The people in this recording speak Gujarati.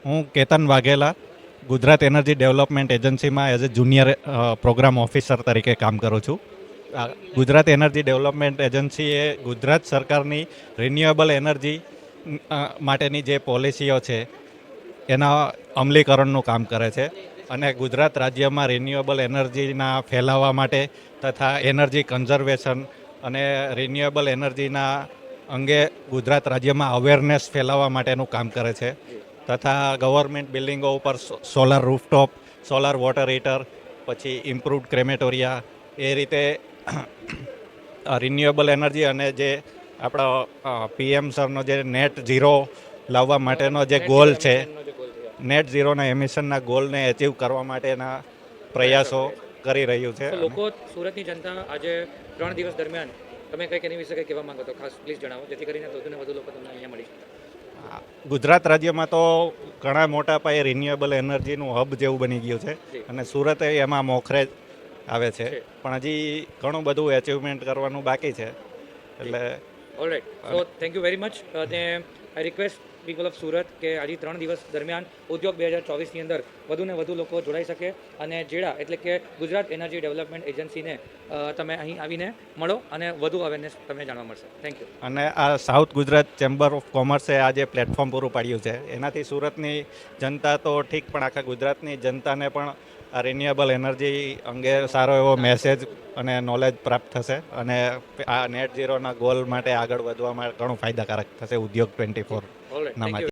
હું કેતન વાઘેલા ગુજરાત એનર્જી ડેવલપમેન્ટ એજન્સીમાં as a junior program officer તરીકે કામ કરું છું. ગુજરાત એનર્જી ડેવલપમેન્ટ એજન્સી એ ગુજરાત સરકારની રિન્યુએબલ એનર્જી માટેની જે પોલિસીઓ છે એના અમલીકરણનું કામ કરે છે અને ગુજરાત રાજ્યમાં રિન્યુએબલ એનર્જીના ફેલાવવા માટે તથા એનર્જી કન્ઝર્વેશન અને રિન્યુએબલ એનર્જીના અંગે ગુજરાત રાજ્યમાં અવેરનેસ ફેલાવવા માટેનું કામ કરે છે તથા ગવર્મેન્ટ બિલ્ડિંગો ઉપર solar rooftop, solar water heater, પછી ઇમ્પ્રુવડ ક્રેમેટોરિયા એ રીતે રિન્યુએબલ એનર્જી અને જે આપણા પીએમ સરનો જે નેટ ઝીરો લાવવા માટેનો જે ગોલ છે, નેટ ઝીરોના એમિશનના ગોલને એચીવ કરવા માટેના પ્રયાસો કરી રહ્યું છે. લોકો, સુરતની જનતા આજે 3 દિવસ દરમિયાન તમે કંઈક એની વિશે કંઈ કહેવા માંગો તો ખાસ પ્લીઝ જણાવો, જેથી કરીને વધુને વધુ લોકો તમને અહીંયા મળી શકે. ગુજરાત રાજ્યમાં તો ઘણા મોટા પાયે રિન્યુએબલ એનર્જીનું હબ જેવું બની ગયું છે અને સુરત એમાં મોખરે આવે છે, પણ હજી ઘણું બધું એચિવમેન્ટ કરવાનું બાકી છે. એટલે alright, so thank you very much. અને I request people of Surat કે આજે 3 દિવસ દરમિયાન ઉદ્યોગ 2024ની અંદર વધુને વધુ લોકો જોડાઈ શકે અને જેડા એટલે કે ગુજરાત એનર્જી ડેવલપમેન્ટ એજન્સીને તમે અહીં આવીને મળો અને વધુ અવેરનેસ તમને જાણવા મળશે. Thank you. અને આ સાઉથ ગુજરાત ચેમ્બર ઓફ કોમર્સે આ જે પ્લેટફોર્મ પૂરું પાડ્યું છે એનાથી સુરતની જનતા તો ઠીક, પણ આખા ગુજરાતની જનતાને પણ આ રિન્યુએબલ એનર્જી અંગે સારો એવો મેસેજ અને નોલેજ પ્રાપ્ત થશે અને આ નેટ ઝીરોના ગોલ માટે આગળ વધવામાં ઘણું ફાયદાકારક થશે ઉદ્યોગ 24 ના માધ્યમથી.